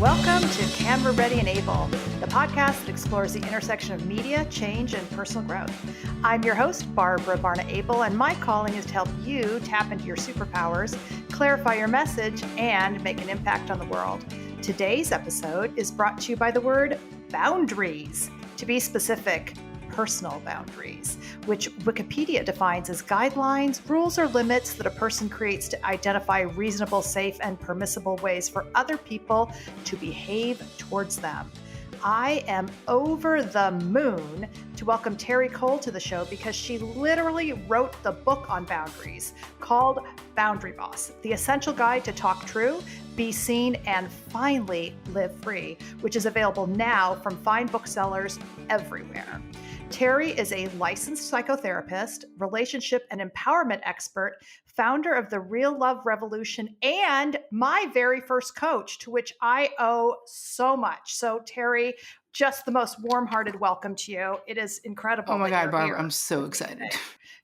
Welcome to Camera Ready and Abel, the podcast that explores the intersection of media, change, and personal growth. I'm your host, Barna Abel, and my calling is to help you tap into your superpowers, clarify your message, and make an impact on the world. Today's episode is brought to you by the word boundaries. To be specific, personal boundaries, which Wikipedia defines as guidelines, rules, or limits that a person creates to identify reasonable, safe, and permissible ways for other people to behave towards them. I am over the moon to welcome Terri Cole to the show because she literally wrote the book on boundaries called Boundary Boss, The Essential Guide to Talk True, Be Seen, and Finally Live Free, which is available now from fine booksellers everywhere. Terri is a licensed psychotherapist, relationship and empowerment expert, founder of the Real Love Revolution, and my very first coach, to which I owe so much. So, Terri, just the most warm-hearted welcome to you. It is incredible. Oh my God, Barbara, I'm so excited.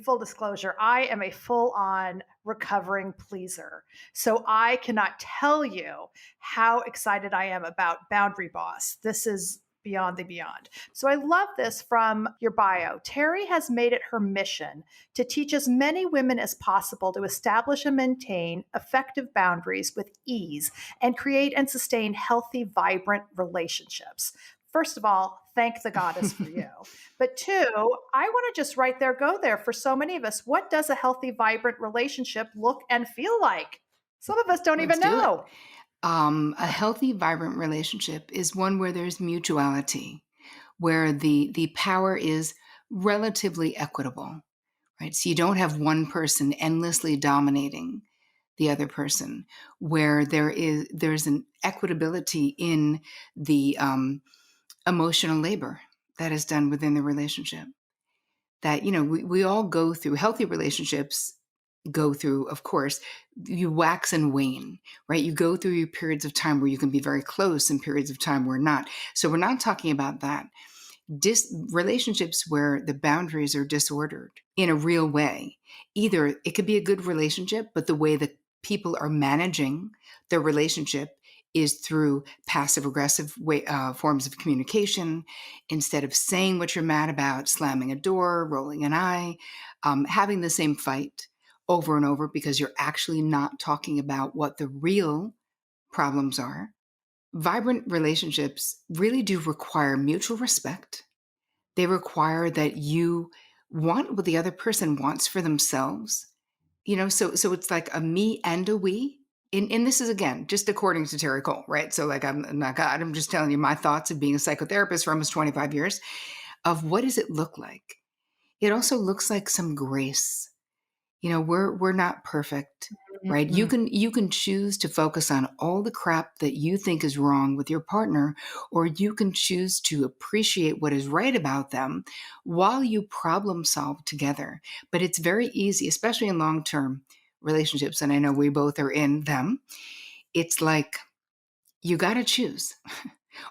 Full disclosure, I am a full-on recovering pleaser. So I cannot tell you how excited I am about Boundary Boss. This is beyond the beyond. So I love this from your bio. Terri has made it her mission to teach as many women as possible to establish and maintain effective boundaries with ease and create and sustain healthy, vibrant relationships. First of all, thank the goddess for you. But two, I want to just right there, go there. For so many of us, what does a healthy, vibrant relationship look and feel like? Some of us don't even know. A healthy, vibrant relationship is one where there's mutuality, where the power is relatively equitable, right? So you don't have one person endlessly dominating the other person, where there's an equitability in the emotional labor that is done within the relationship. That, we all go through healthy relationships. Go through, of course, you wax and wane, right? You go through your periods of time where you can be very close and periods of time where not. So we're not talking about that. Relationships where the boundaries are disordered in a real way. Either it could be a good relationship, but the way that people are managing their relationship is through passive-aggressive forms of communication. Instead of saying what you're mad about, slamming a door, rolling an eye, having the same fight over and over because you're actually not talking about what the real problems are. Vibrant relationships really do require mutual respect. They require that you want what the other person wants for themselves. So it's like a me and a we. And this is, again, just according to Terri Cole, right? So like, I'm not God, I'm just telling you my thoughts of being a psychotherapist for almost 25 years of what does it look like? It also looks like some grace. We're not perfect, right? Mm-hmm. You can choose to focus on all the crap that you think is wrong with your partner, or you can choose to appreciate what is right about them while you problem solve together. But it's very easy, especially in long-term relationships, and I know we both are in them. It's like you got to choose.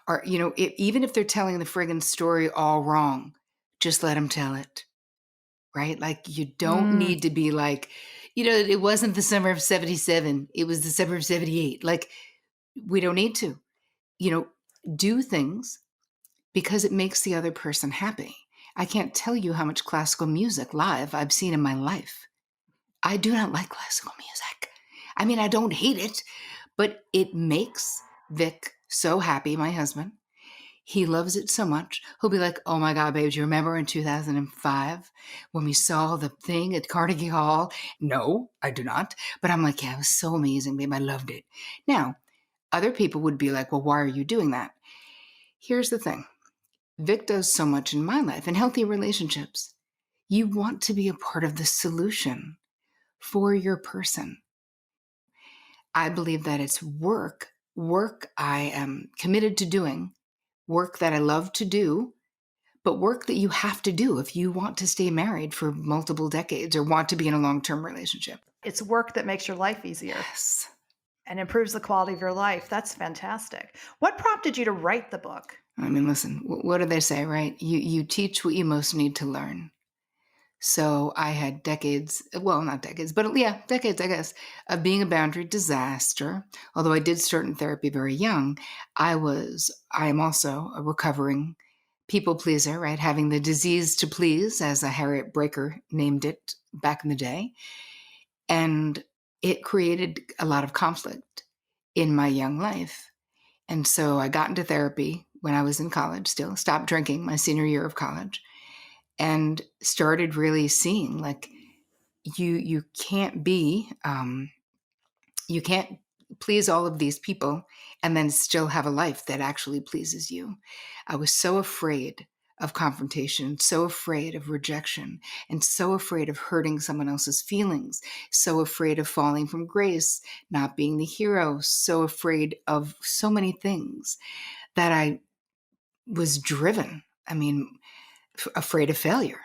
Or, even if they're telling the friggin' story all wrong, just let them tell it. Right? Like you don't need to be like, it wasn't the summer of 77. It was the summer of 78. Like we don't need to, do things because it makes the other person happy. I can't tell you how much classical music live I've seen in my life. I do not like classical music. I mean, I don't hate it, but it makes Vic so happy, my husband. He loves it so much. He'll be like, oh my God, babe, do you remember in 2005 when we saw the thing at Carnegie Hall? No, I do not. But I'm like, yeah, it was so amazing, babe. I loved it. Now, other people would be like, well, why are you doing that? Here's the thing. Vic does so much in my life in healthy relationships. You want to be a part of the solution for your person. I believe that it's work I am committed to doing, work that I love to do, but work that you have to do if you want to stay married for multiple decades or want to be in a long-term relationship. It's work that makes your life easier. Yes. And improves the quality of your life. That's fantastic. What prompted you to write the book? I mean, listen, what do they say, right? You teach what you most need to learn. So I had decades, well, not decades, but yeah, decades, I guess, of being a boundary disaster. Although I did start in therapy very young, I am also a recovering people pleaser, right? Having the disease to please, as a Harriet Breaker named it back in the day. And it created a lot of conflict in my young life. And so I got into therapy when I was in college still, stopped drinking my senior year of college, and started really seeing like you can't be you can't please all of these people and then still have a life that actually pleases you. I was so afraid of confrontation, so afraid of rejection, and so afraid of hurting someone else's feelings, so afraid of falling from grace, not being the hero, so afraid of so many things that I was driven. I mean, afraid of failure.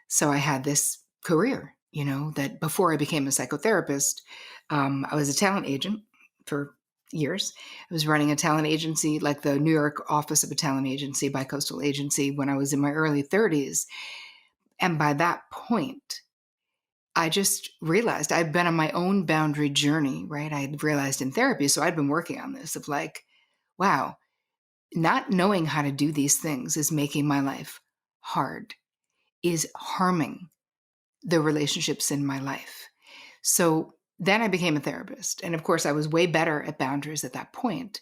So I had this career, that before I became a psychotherapist, I was a talent agent for years. I was running a talent agency, like the New York office of a talent agency, bi-coastal agency, when I was in my early 30s. And by that point, I just realized I'd been on my own boundary journey, right? I had realized in therapy. So I'd been working on this of like, wow, not knowing how to do these things is making my life hard, is harming the relationships in my life. So then I became a therapist. And of course, I was way better at boundaries at that point.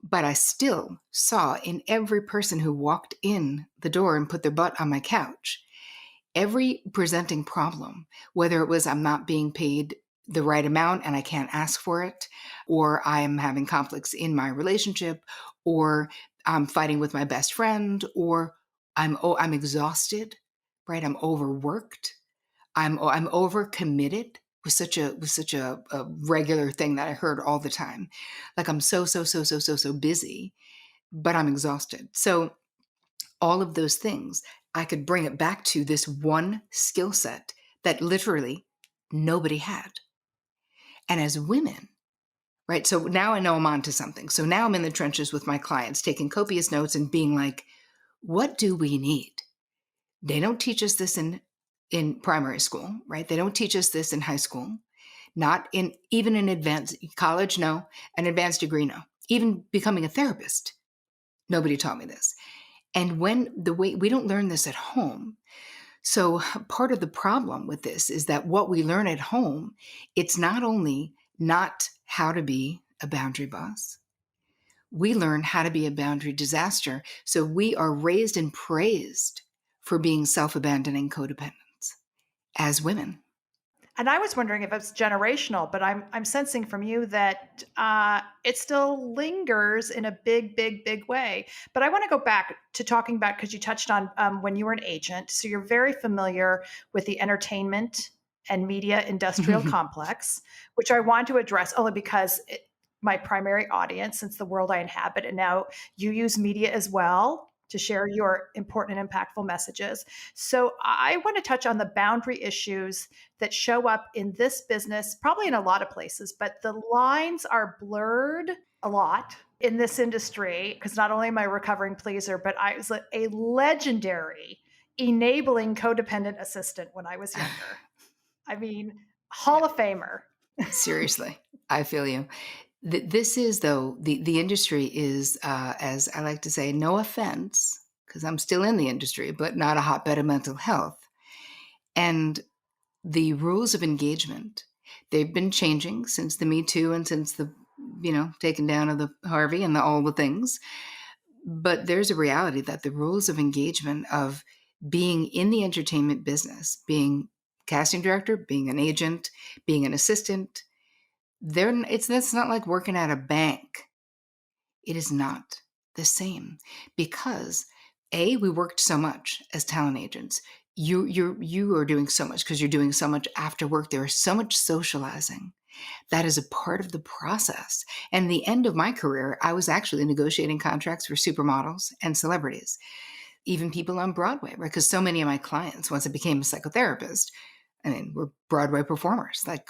But I still saw in every person who walked in the door and put their butt on my couch, every presenting problem, whether it was I'm not being paid the right amount and I can't ask for it, or I'm having conflicts in my relationship, or I'm fighting with my best friend, or I'm exhausted, right? I'm overworked. I'm overcommitted was such a regular thing that I heard all the time. Like I'm so busy, but I'm exhausted. So all of those things, I could bring it back to this one skill set that literally nobody had. And as women, right? So now I know I'm onto something. So now I'm in the trenches with my clients, taking copious notes and being like, what do we need? They don't teach us this in primary school, right? They don't teach us this in high school, not in even in advanced college, no, an advanced degree, no. Even becoming a therapist, nobody taught me this. And when the way we don't learn this at home. So part of the problem with this is that what we learn at home, it's not only not how to be a boundary boss, we learn how to be a boundary disaster. So we are raised and praised for being self-abandoning codependents as women. And I was wondering if it's generational, but I'm sensing from you that it still lingers in a big way. But I want to go back to talking about, because you touched on when you were an agent, so you're very familiar with the entertainment and media industrial complex, which I want to address only because my primary audience, since the world I inhabit, and now you use media as well to share your important and impactful messages. So I want to touch on the boundary issues that show up in this business, probably in a lot of places, but the lines are blurred a lot in this industry because not only am I a recovering pleaser, but I was a legendary enabling codependent assistant when I was younger. I mean, Hall of Famer. Seriously, I feel you. This is, though, the industry is, as I like to say, no offense, because I'm still in the industry, but not a hotbed of mental health. And the rules of engagement, they've been changing since the Me Too and since the, taking down of the Harvey and all the things. But there's a reality that the rules of engagement of being in the entertainment business, being casting director, being an agent, being an assistant, that's not like working at a bank. It is not the same because we worked so much as talent agents. You are doing so much because you're doing so much after work. There is so much socializing that is a part of the process. And the end of my career, I was actually negotiating contracts for supermodels and celebrities, even people on Broadway, right? Because so many of my clients, once I became a psychotherapist, were Broadway performers. Like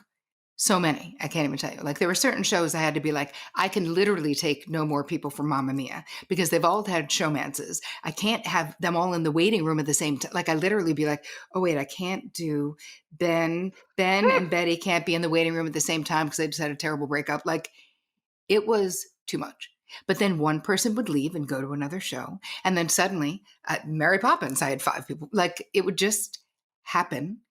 So many, I can't even tell you. Like there were certain shows I had to be like, I can literally take no more people from Mamma Mia because they've all had showmances. I can't have them all in the waiting room at the same time. Like I literally be like, oh wait, I can't do Ben and Betty can't be in the waiting room at the same time because they just had a terrible breakup. Like it was too much. But then one person would leave and go to another show. And then suddenly at Mary Poppins, I had 5 people. Like it would just happen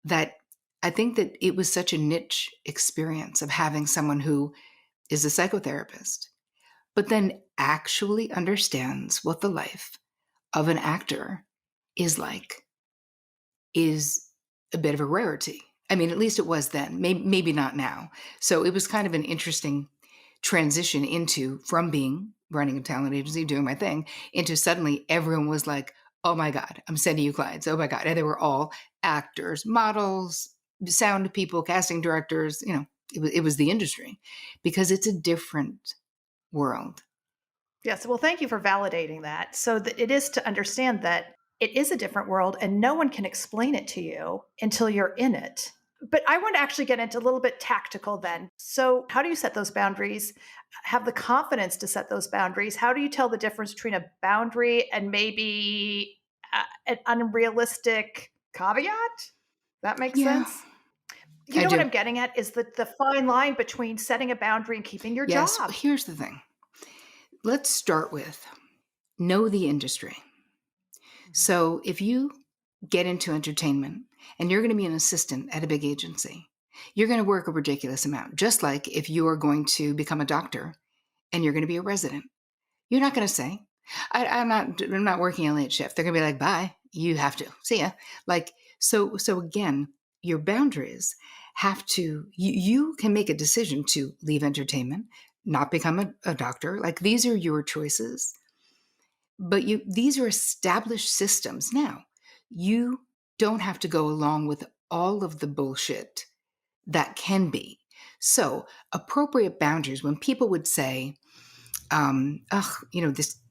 that I think that it was such a niche experience of having someone who is a psychotherapist, but then actually understands what the life of an actor is like, is a bit of a rarity. I mean, at least it was then, maybe not now. So it was kind of an interesting transition into from being running a talent agency, doing my thing, into suddenly everyone was like, oh my God, I'm sending you clients. Oh my God. And they were all actors, models, sound people, casting directors, it was the industry because it's a different world. Yes. Well, thank you for validating that. So that it is to understand that it is a different world and no one can explain it to you until you're in it. But I want to actually get into a little bit tactical then. So, how do you set those boundaries? Have the confidence to set those boundaries? How do you tell the difference between a boundary and maybe an unrealistic caveat? That makes Yeah, sense. You I know what do. I'm getting at is the fine line between setting a boundary and keeping your Yes. job. Here's the thing. Let's start with know the industry. Mhm. So if you get into entertainment and you're going to be an assistant at a big agency, you're going to work a ridiculous amount. Just like if you are going to become a doctor and you're going to be a resident, you're not going to say, I'm not working a late shift. They're going to be like, bye, you have to see ya. Like, so again, your boundaries have to, you can make a decision to leave entertainment, not become a doctor. Like these are your choices, but these are established systems now. You don't have to go along with all of the bullshit that can be. So appropriate boundaries, when people would say,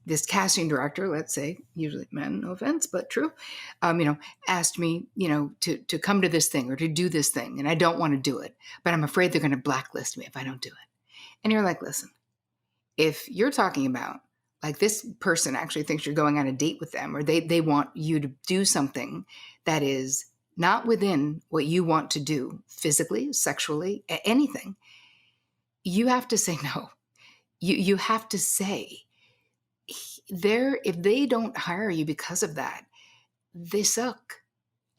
this casting director, let's say, usually men, no offense, but true, asked me, to come to this thing or to do this thing, and I don't want to do it, but I'm afraid they're going to blacklist me if I don't do it. And you're like, listen, if you're talking about like this person actually thinks you're going on a date with them or they want you to do something that is not within what you want to do physically, sexually, anything, you have to say no. You have to say if they don't hire you because of that, they suck.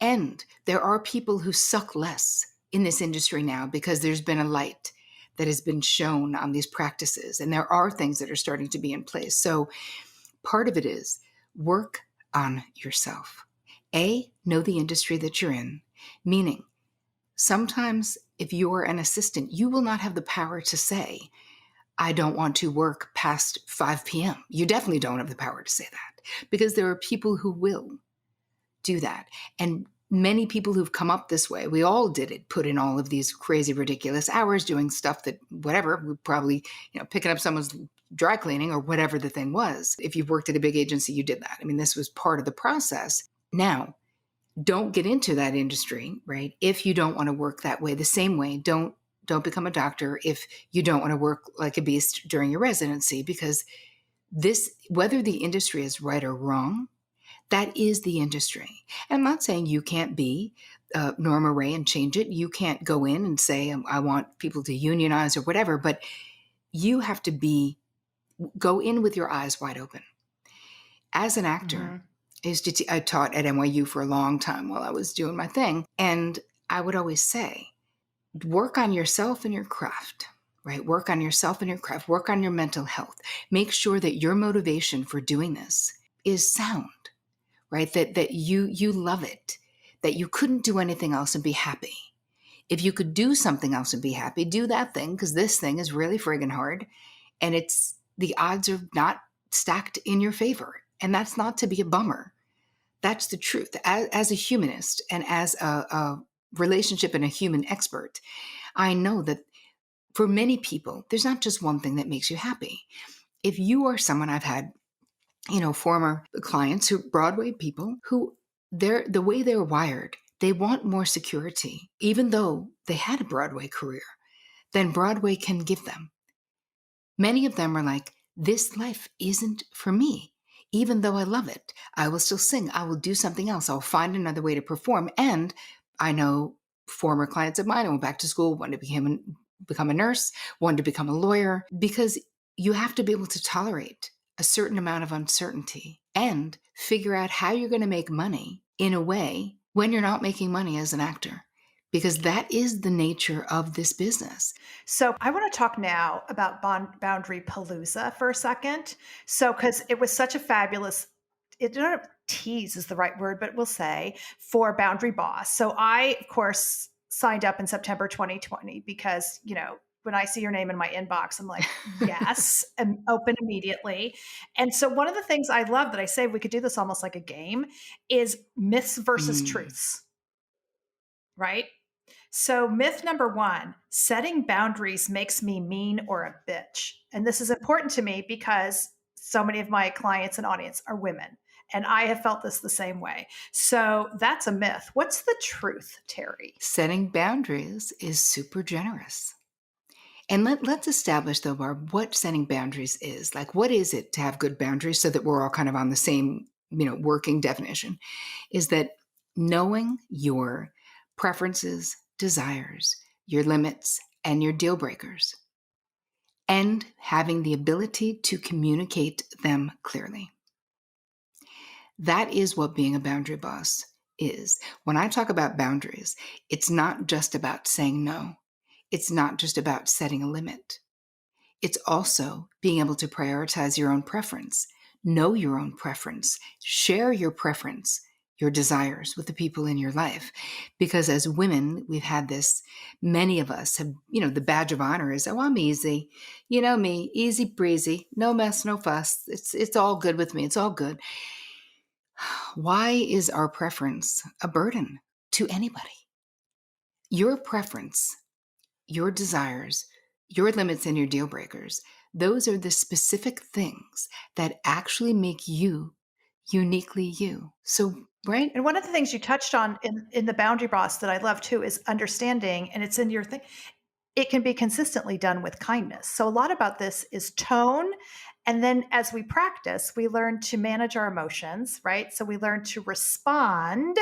And there are people who suck less in this industry now because there's been a light that has been shown on these practices. And there are things that are starting to be in place. So part of it is work on yourself. Know the industry that you're in, meaning sometimes if you're an assistant, you will not have the power to say, I don't want to work past 5 p.m. You definitely don't have the power to say that because there are people who will do that. And many people who've come up this way, we all did it, put in all of these crazy, ridiculous hours doing stuff that whatever, we probably, picking up someone's dry cleaning or whatever the thing was. If you've worked at a big agency, you did that. I mean, this was part of the process. Now, don't get into that industry, right? If you don't want to work that way, the same way, don't become a doctor if you don't want to work like a beast during your residency, because whether the industry is right or wrong, that is the industry. And I'm not saying you can't be Norma Ray and change it. You can't go in and say, I want people to unionize or whatever, but you have to go in with your eyes wide open. As an actor, Mhm. I taught at NYU for a long time while I was doing my thing. And I would always say, work on yourself and your craft, right? Work on yourself and your craft, work on your mental health. Make sure that your motivation for doing this is sound, right? That you love it, that you couldn't do anything else and be happy. If you could do something else and be happy, do that thing, because this thing is really friggin' hard and the odds are not stacked in your favor. And that's not to be a bummer. That's the truth. As a humanist and as a relationship and a human expert, I know that for many people, there's not just one thing that makes you happy. If you are someone, I've had former clients who Broadway people who the way they're wired, They want more security, even though they had a Broadway career, than Broadway can give them. Many of them are like, this life isn't for me. Even though I love it, I will still sing. I will do something else. I'll find another way to perform. And I know former clients of mine who went back to school, one to become a nurse, one to become a lawyer, because you have to be able to tolerate a certain amount of uncertainty and figure out how you're going to make money in a way when you're not making money as an actor, because that is the nature of this business. So I want to talk now about Boundary Palooza for a second. So, because it was such a fabulous, I don't know if tease is the right word, but we'll say for Boundary Boss. So I, of course, signed up in September 2020 because, when I see your name in my inbox, I'm like, yes, and open immediately. And so one of the things I love that I say we could do this almost like a game is myths versus truths, right? So, myth number one, setting boundaries makes me mean or a bitch. And this is important to me because so many of my clients and audience are women. And I have felt this the same way. So, that's a myth. What's the truth, Terri? Setting boundaries is super generous. And let's establish, though, Barb, what setting boundaries is. Like, what is it to have good boundaries so that we're all kind of on the same, working definition? Is that knowing your preferences, desires, your limits, and your deal breakers, and having the ability to communicate them clearly. That is what being a boundary boss is. When I talk about boundaries, it's not just about saying no. It's not just about setting a limit. It's also being able to prioritize your own preference, know your own preference, share your preference, your desires with the people in your life. Because as women, we've had this, many of us have, the badge of honor is, oh, I'm easy. You know me, easy breezy, no mess, no fuss. It's all good with me. It's all good. Why is our preference a burden to anybody? Your preference, your desires, your limits, and your deal breakers, those are the specific things that actually make you uniquely you. So, right? And one of the things you touched on in the Boundary Boss that I love too is understanding, and it's in your thing, it can be consistently done with kindness. So a lot about this is tone. And then as we practice, we learn to manage our emotions, right? So we learn to respond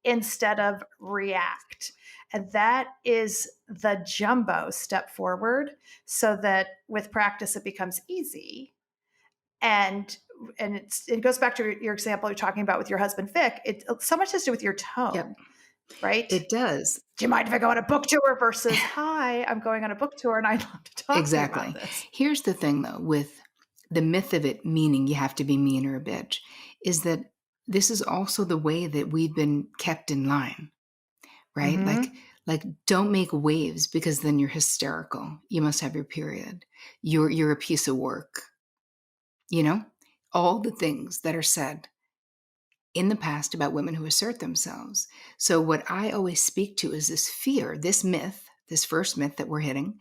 instead of react. And that is the jumbo step forward so that with practice, it becomes easy. And it goes back to your example you're talking about with your husband, Vic. It so much has to do with your tone. Yep. Right? It does. Do you mind if I go on a book tour versus, hi, I'm going on a book tour and I'd love to talk to you about this. Here's the thing, though, with the myth of it meaning you have to be mean or a bitch, is that this is also the way that we've been kept in line, right? Mm-hmm. Like don't make waves because then you're hysterical. You must have your period. You're a piece of work. All the things that are said in the past about women who assert themselves. So what I always speak to is this fear, this myth, this first myth that we're hitting,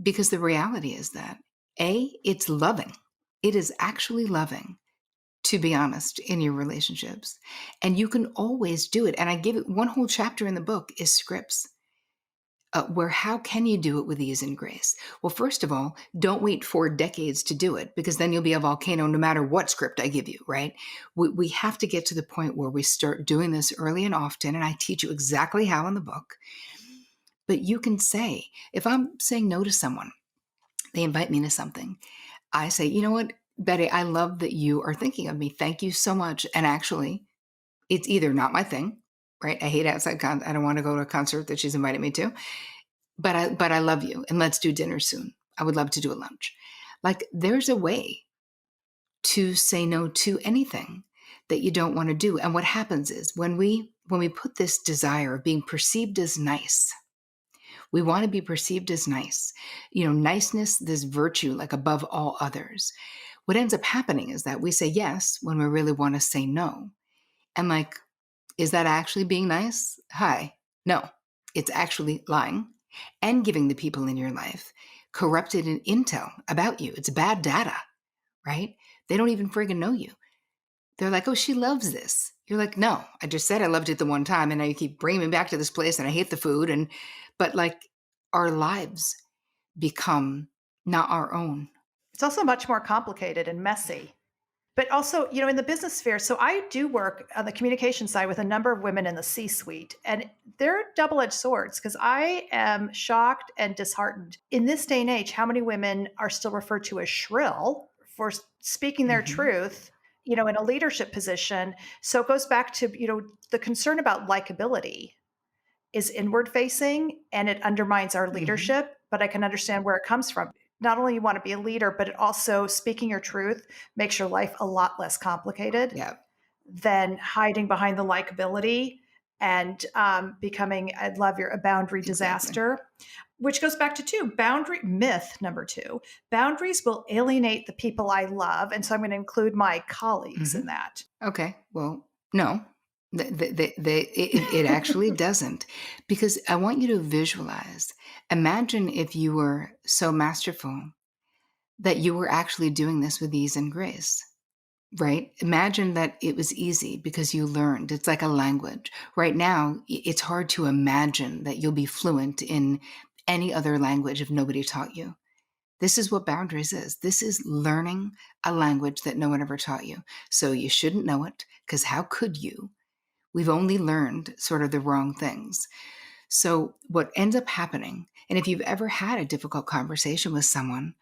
because the reality is that it's loving. It is actually loving to be honest in your relationships. And you can always do it. And I give it one whole chapter in the book is scripts. Where how can you do it with ease and grace? Well, first of all, don't wait 4 decades to do it because then you'll be a volcano no matter what script I give you, right? We have to get to the point where we start doing this early and often, and I teach you exactly how in the book. But you can say, if I'm saying no to someone, they invite me to something, I say, you know what, Betty, I love that you are thinking of me. Thank you so much. And actually, it's either not my thing, right? I hate outside I don't want to go to a concert that she's invited me to. But I love you and let's do dinner soon. I would love to do a lunch. Like there's a way to say no to anything that you don't want to do. And what happens is when we put this desire of being perceived as nice, we want to be perceived as nice. Niceness, this virtue, like above all others. What ends up happening is that we say yes when we really want to say no. And like, is that actually being nice? Hi. No, it's actually lying and giving the people in your life corrupted intel about you. It's bad data, right? They don't even friggin' know you. They're like, "Oh, she loves this." You're like, "No, I just said I loved it the one time, and now you keep bringing me back to this place, and I hate the food." But like, our lives become not our own. It's also much more complicated and messy. But also, in the business sphere, so I do work on the communication side with a number of women in the C suite, and they're double edged swords because I am shocked and disheartened. In this day and age, how many women are still referred to as shrill for speaking their Mhm. truth, in a leadership position? So it goes back to, the concern about likability is inward facing and it undermines our Mhm. leadership, but I can understand where it comes from. Not only you want to be a leader, but it also speaking your truth makes your life a lot less complicated Yeah, than hiding behind the likability and becoming, I love your, a boundary exactly. disaster, which goes back to boundary myth number two. Boundaries will alienate the people I love. And so I'm going to include my colleagues in Mhm. that. Okay, well, no. It actually doesn't, because I want you to visualize. Imagine if you were so masterful that you were actually doing this with ease and grace. Right? Imagine that it was easy because you learned. It's like a language. Right now, it's hard to imagine that you'll be fluent in any other language if nobody taught you. This is what boundaries is. This is learning a language that no one ever taught you. So you shouldn't know it, because how could you? We've only learned sort of the wrong things. So what ends up happening, and if you've ever had a difficult conversation with someone,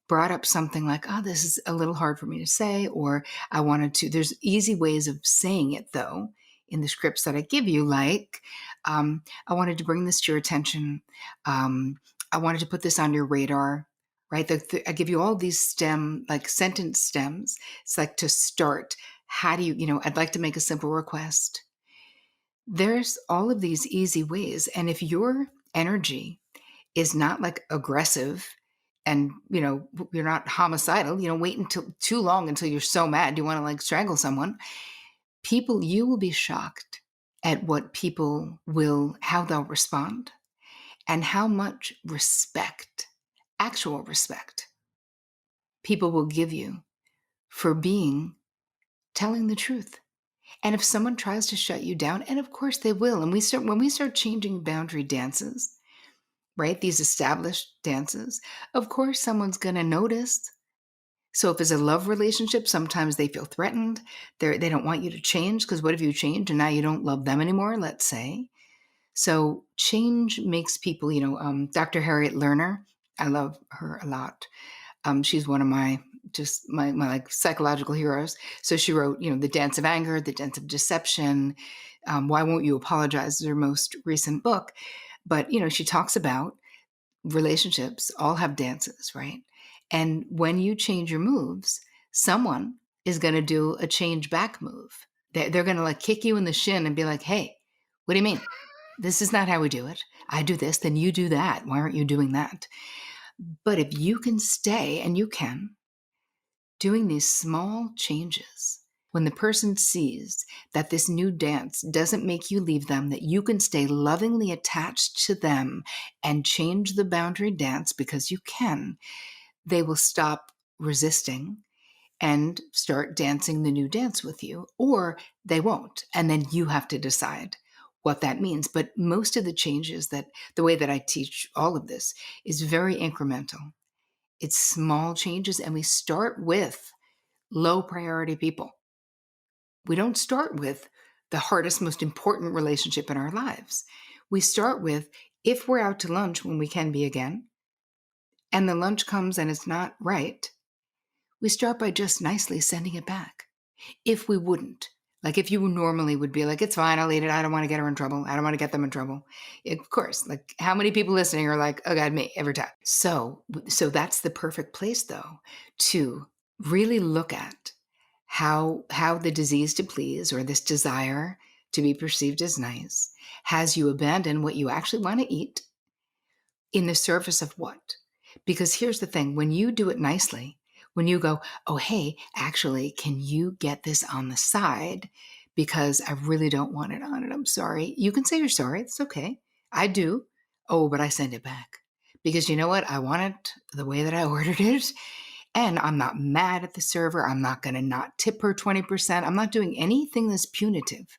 brought up something like, "Oh, this is a little hard for me to say," or "I wanted to." There's easy ways of saying it, though, in the scripts that I give you, like, "I wanted to bring this to your attention. I wanted to put this on your radar." Right? I give you all these like sentence stems. It's like to start. How do I'd like to make a simple request. There's all of these easy ways. And if your energy is not like aggressive and you're not homicidal, wait until too long until you're so mad you want to like strangle someone, you will be shocked at what people will how they'll respond and how much respect, actual respect, people will give you for being telling the truth. And if someone tries to shut you down, and of course they will, and when we start changing boundary dances, right? These established dances, of course, someone's going to notice. So if it's a love relationship, sometimes they feel threatened. They don't want you to change because what if you change and now you don't love them anymore, let's say. So change makes people, Dr. Harriet Lerner, I love her a lot. She's one of my like psychological heroes. So she wrote, The Dance of Anger, The Dance of Deception, Why Won't You Apologize is her most recent book. But, she talks about relationships all have dances, right? And when you change your moves, someone is going to do a change back move. They're going to like kick you in the shin and be like, "Hey, what do you mean? This is not how we do it. I do this, then you do that. Why aren't you doing that?" But if you can stay, and you can, doing these small changes, when the person sees that this new dance doesn't make you leave them, that you can stay lovingly attached to them and change the boundary dance because you can, they will stop resisting and start dancing the new dance with you, or they won't. And then you have to decide what that means. But most of the changes the way that I teach all of this is very incremental. It's small changes, and we start with low priority people. We don't start with the hardest, most important relationship in our lives. We start with, if we're out to lunch when we can be again, and the lunch comes and it's not right, we start by just nicely sending it back. If we wouldn't, like if you normally would be like, "It's fine, I'll eat it. I don't want to get her in trouble. I don't want to get them in trouble." Of course, like how many people listening are like, "Oh God, me every time." So that's the perfect place though, to really look at how the disease to please, or this desire to be perceived as nice, has you abandon what you actually want to eat in the service of what? Because here's the thing, when you do it nicely, when you go, "Oh, hey, actually, can you get this on the side? Because I really don't want it on it. I'm sorry." You can say you're sorry. It's okay. I do. "Oh, but I send it back. Because you know what? I want it the way that I ordered it. And I'm not mad at the server. I'm not going to not tip her 20%. I'm not doing anything that's punitive.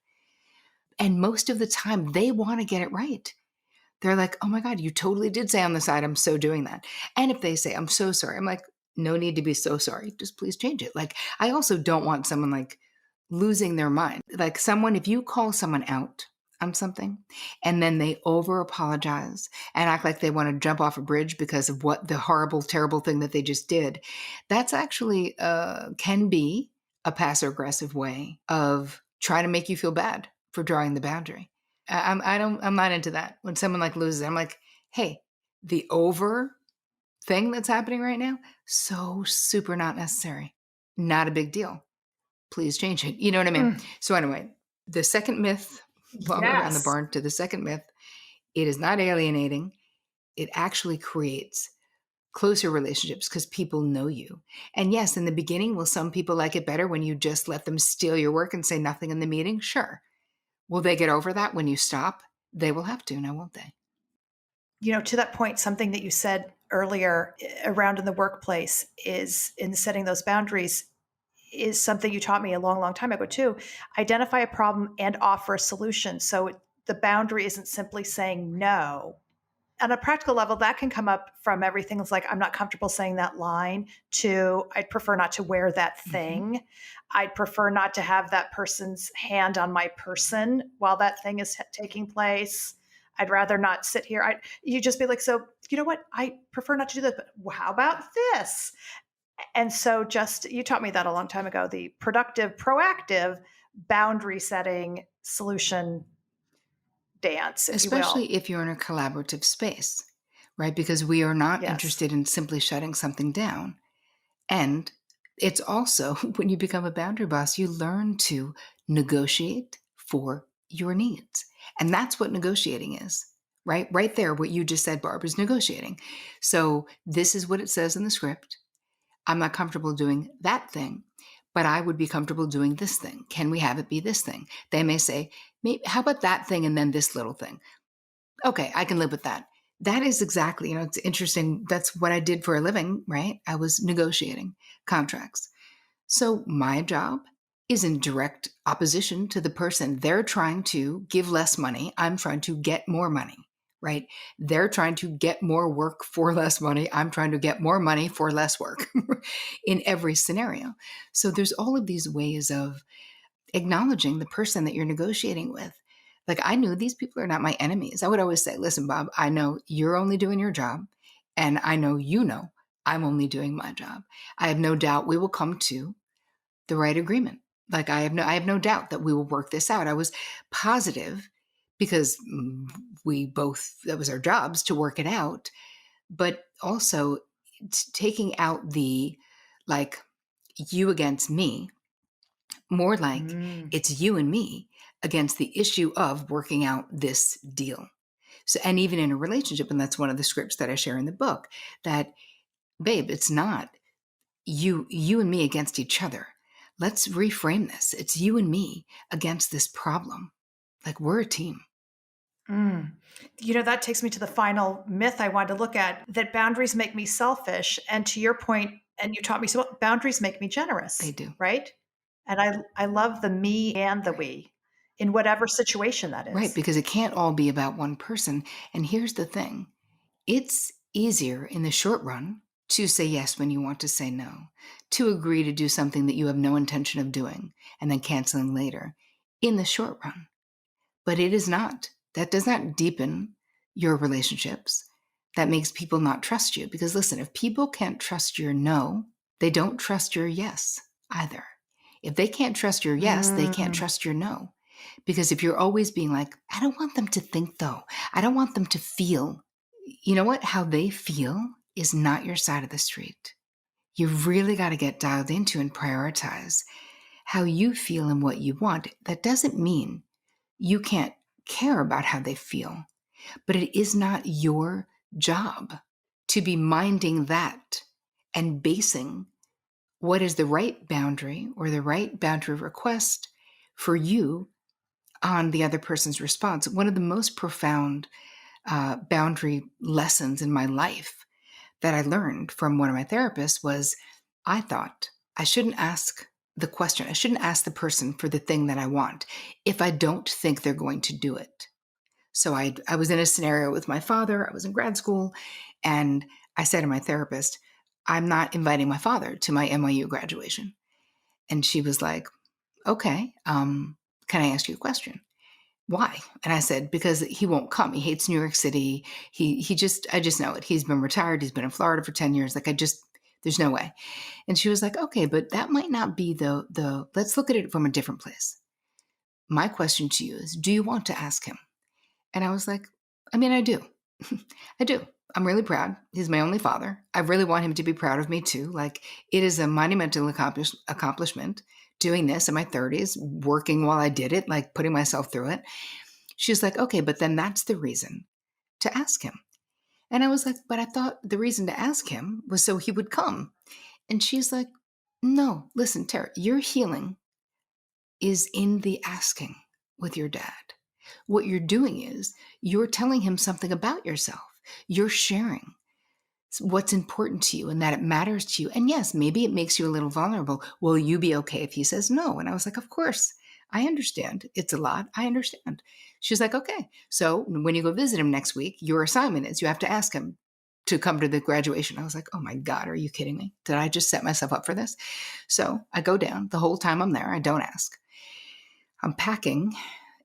And most of the time, they want to get it right. They're like, oh my God, you totally did say on the side, I'm so doing that. And if they say, I'm so sorry, I'm like, no need to be so sorry. Just please change it. Like, I also don't want someone like losing their mind. Like someone, if you call someone out on something and then they over apologize and act like they want to jump off a bridge because of what the horrible, terrible thing that they just did, that's actually can be a passive aggressive way of trying to make you feel bad for drawing the boundary. I'm not into that. When someone like loses, I'm like, hey, the over thing that's happening right now, so super not necessary. Not a big deal. Please change it. You know what I mean? So anyway, the second myth, while we're on the Yes. barn to the second myth, it is not alienating. It actually creates closer relationships because people know you. And yes, in the beginning, will some people like it better when you just let them steal your work and say nothing in the meeting? Sure. Will they get over that when you stop? They will have to, now won't they? To that point, something that you said earlier around in the workplace is in setting those boundaries is something you taught me a long, long time ago too. Identify a problem and offer a solution. So the boundary isn't simply saying no. On a practical level, that can come up from everything that's like, I'm not comfortable saying that line, to I'd prefer not to wear that thing. I'd prefer not to have that person's hand on my person while that thing is taking place. I'd rather not sit here. You just be like, so you know what? I prefer not to do that, but how about this? And so you taught me that a long time ago, the productive, proactive boundary setting solution dance, if you will. Especially if you're in a collaborative space, right? Because we are not Yes. interested in simply shutting something down. And it's also when you become a boundary boss, you learn to negotiate for your needs. And that's what negotiating is, right? Right there, what you just said, Barb, is negotiating. So this is what it says in the script. I'm not comfortable doing that thing, but I would be comfortable doing this thing. Can we have it be this thing? They may say, how about that thing and then this little thing? Okay, I can live with that. That is exactly, it's interesting. That's what I did for a living, right? I was negotiating contracts. So my job is in direct opposition to the person. They're trying to give less money. I'm trying to get more money, right? They're trying to get more work for less money. I'm trying to get more money for less work in every scenario. So there's all of these ways of acknowledging the person that you're negotiating with. Like, I knew these people are not my enemies. I would always say, listen, Bob, I know you're only doing your job, and I know I'm only doing my job. I have no doubt we will come to the right agreement. Like, I have no doubt that we will work this out. I was positive because that was our jobs to work it out, but also taking out the, like, you against me, more like it's you and me against the issue of working out this deal. So, and even in a relationship, and that's one of the scripts that I share in the book, that, babe, it's not you and me against each other. Let's reframe this. It's you and me against this problem. Like, we're a team. That takes me to the final myth I wanted to look at, that boundaries make me selfish. And to your point, and you taught me, so boundaries make me generous. They do. Right? And I love the me and the we in whatever situation that is. Right, because it can't all be about one person. And here's the thing. It's easier in the short run to say yes when you want to say no, to agree to do something that you have no intention of doing and then canceling later in the short run. But it is not. That does not deepen your relationships. That makes people not trust you. Because listen, if people can't trust your no, they don't trust your yes either. If they can't trust your yes, they can't trust your no. Because if you're always being like, I don't want them to think though, I don't want them to feel, you know what? How they feel is not your side of the street. You've really got to get dialed into and prioritize how you feel and what you want. That doesn't mean you can't care about how they feel, but it is not your job to be minding that and basing what is the right boundary or the right boundary request for you on the other person's response. One of the most profound boundary lessons in my life that I learned from one of my therapists was I thought I shouldn't ask the question. I shouldn't ask the person for the thing that I want if I don't think they're going to do it. So I was in a scenario with my father. I was in grad school, and I said to my therapist, I'm not inviting my father to my NYU graduation. And she was like, okay, can I ask you a question? Why? And I said, because he won't come. He hates New York City. I just know it. He's been retired. He's been in Florida for 10 years. There's no way. And she was like, okay, but that might not be let's look at it from a different place. My question to you is, do you want to ask him? And I was like, I mean, I do. I do. I'm really proud. He's my only father. I really want him to be proud of me too. Like, it is a monumental accomplishment doing this in my 30s, working while I did it, like putting myself through it. She's like, okay, but then that's the reason to ask him. And I was like, but I thought the reason to ask him was so he would come. And she's like, no, listen, Terri, your healing is in the asking with your dad. What you're doing is you're telling him something about yourself. You're sharing what's important to you and that it matters to you. And yes, maybe it makes you a little vulnerable. Will you be okay if he says no? And I was like, of course, I understand. It's a lot. I understand. She's like, okay. So when you go visit him next week, your assignment is you have to ask him to come to the graduation. I was like, oh my God, are you kidding me? Did I just set myself up for this? So I go down. The whole time I'm there, I don't ask. I'm packing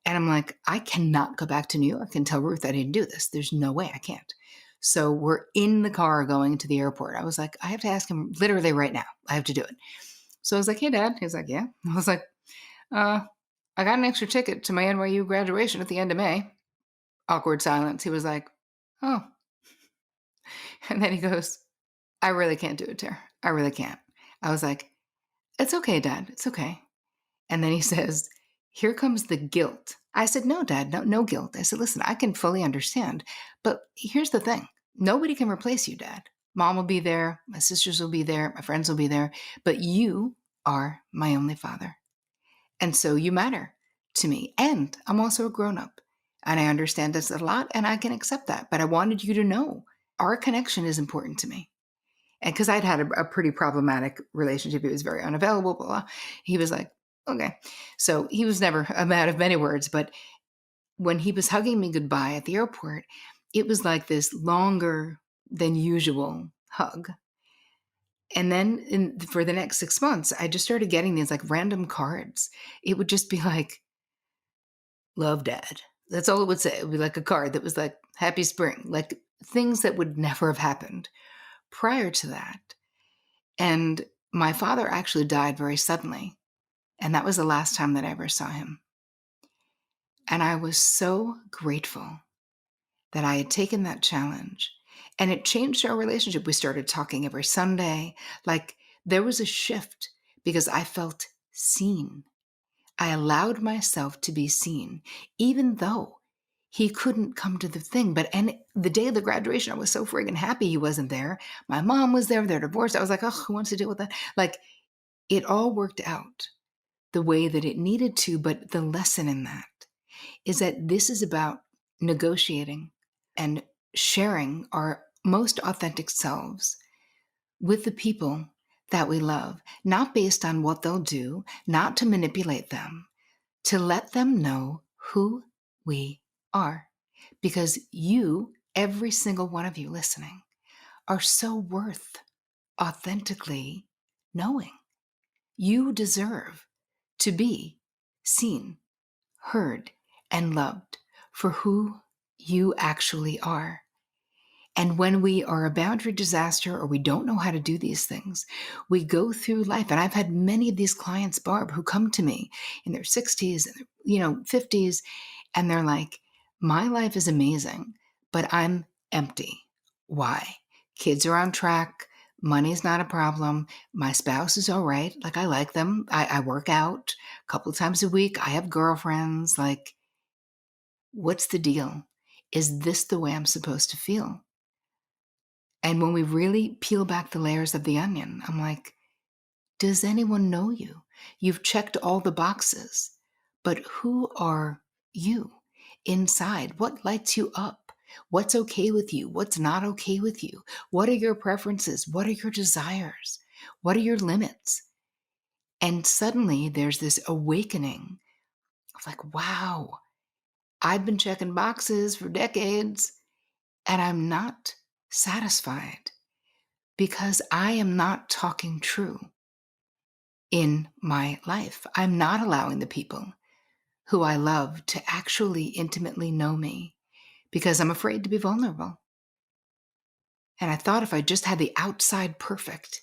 and I'm like, I cannot go back to New York and tell Ruth I didn't do this. There's no way I can't. So we're in the car going to the airport. I was like, I have to ask him literally right now. I have to do it. So I was like, hey, Dad. He's like, yeah. I was like, I got an extra ticket to my NYU graduation at the end of May. Awkward silence. He was like, oh. And then he goes, I really can't do it, Terri. I really can't. I was like, it's okay, Dad. It's okay. And then he says, here comes the guilt. I said, no, Dad, no guilt. I said, listen, I can fully understand. But here's the thing. Nobody can replace you, Dad. Mom will be there. My sisters will be there. My friends will be there. But you are my only father. And so you matter to me. And I'm also a grown-up. And I understand this a lot, and I can accept that. But I wanted you to know our connection is important to me. And because I'd had a pretty problematic relationship, he was very unavailable, blah, blah. He was like, okay. So he was never a man of many words, but when he was hugging me goodbye at the airport, it was like this longer than usual hug. And then for the next 6 months, I just started getting these like random cards. It would just be like, love, Dad. That's all it would say. It would be like a card that was like, happy spring, like things that would never have happened prior to that. And my father actually died very suddenly. And that was the last time that I ever saw him. And I was so grateful that I had taken that challenge. And it changed our relationship. We started talking every Sunday. Like there was a shift because I felt seen. I allowed myself to be seen, even though he couldn't come to the thing. And the day of the graduation, I was so friggin' happy he wasn't there. My mom was there. They're divorced. I was like, oh, who wants to deal with that? Like it all worked out the way that it needed to. But the lesson in that is that this is about negotiating and sharing our most authentic selves with the people that we love, not based on what they'll do, not to manipulate them, to let them know who we are. Because you, every single one of you listening, are so worth authentically knowing. You deserve to be seen, heard, and loved for who you actually are. And when we are a boundary disaster or we don't know how to do these things, we go through life. And I've had many of these clients, Barb, who come to me in their 60s and 50s, and they're like, my life is amazing, but I'm empty. Why? Kids are on track. Money's not a problem. My spouse is all right. Like I like them. I work out a couple of times a week. I have girlfriends. Like, what's the deal? Is this the way I'm supposed to feel? And when we really peel back the layers of the onion, I'm like, does anyone know you? You've checked all the boxes, but who are you inside? What lights you up? What's okay with you? What's not okay with you? What are your preferences? What are your desires? What are your limits? And suddenly there's this awakening of like, wow, I've been checking boxes for decades and I'm not satisfied because I am not talking true in my life. I'm not allowing the people who I love to actually intimately know me because I'm afraid to be vulnerable. And I thought if I just had the outside perfect,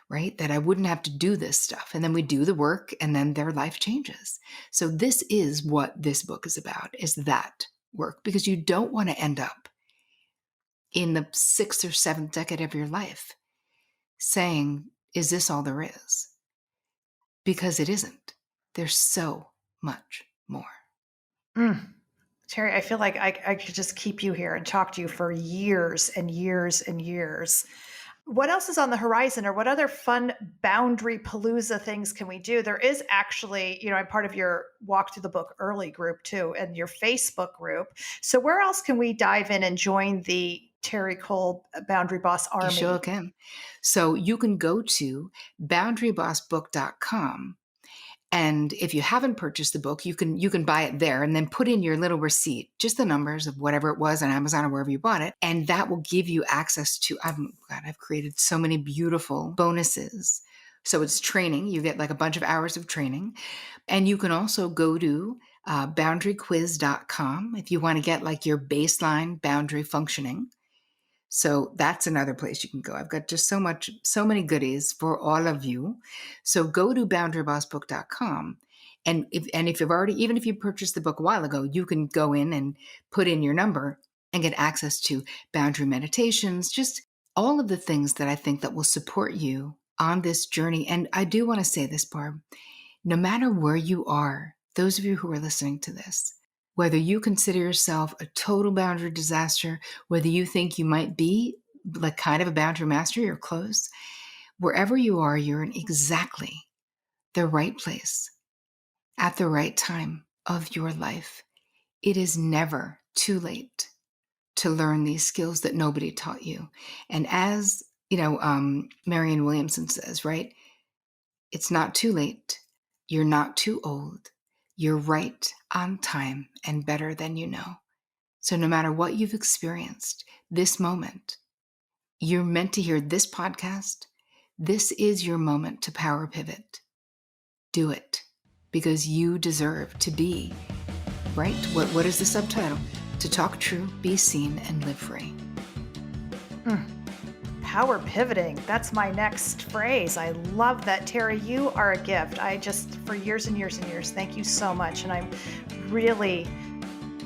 right, that I wouldn't have to do this stuff. And then we do the work and then their life changes. So this is what this book is about, is that work, because you don't want to end up in the 6th or 7th decade of your life saying, is this all there is? Because it isn't. There's so much more. Terri, I feel like I could just keep you here and talk to you for years and years and years. What else is on the horizon, or what other fun boundary palooza things can we do? There is actually, I'm part of your Walk Through the Book Early group too, and your Facebook group. So where else can we dive in and join the Terri Cole Boundary Boss Army? You sure can. So you can go to boundarybossbook.com. And if you haven't purchased the book, you can buy it there and then put in your little receipt, just the numbers of whatever it was on Amazon or wherever you bought it. And that will give you access to, I've created so many beautiful bonuses. So it's training. You get like a bunch of hours of training. And you can also go to boundaryquiz.com if you want to get like your baseline boundary functioning. So that's another place you can go. I've got just so many goodies for all of you. So go to boundarybossbook.com. And if you've already, even if you purchased the book a while ago, you can go in and put in your number and get access to boundary meditations, just all of the things that I think that will support you on this journey. And I do want to say this, Barb, no matter where you are, those of you who are listening to this, whether you consider yourself a total boundary disaster, whether you think you might be like kind of a boundary master, you're close, wherever you are, you're in exactly the right place at the right time of your life. It is never too late to learn these skills that nobody taught you. And as, Marianne Williamson says, right? It's not too late. You're not too old. You're right on time and better than you know. So no matter what you've experienced this moment, you're meant to hear this podcast. This is your moment to power pivot. Do it because you deserve to be, right? What is the subtitle? To talk true, be seen, and live free. Power pivoting. That's my next phrase. I love that, Terri. You are a gift. For years and years and years, thank you so much. And I'm really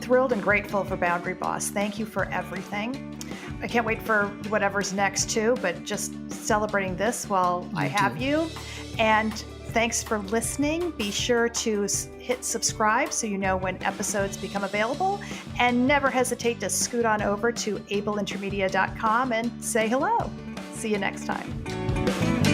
thrilled and grateful for Boundary Boss. Thank you for everything. I can't wait for whatever's next too, but just celebrating this while I have you. And thanks for listening. Be sure to hit subscribe so you know when episodes become available, and never hesitate to scoot on over to abelintermedia.com and say hello. See you next time.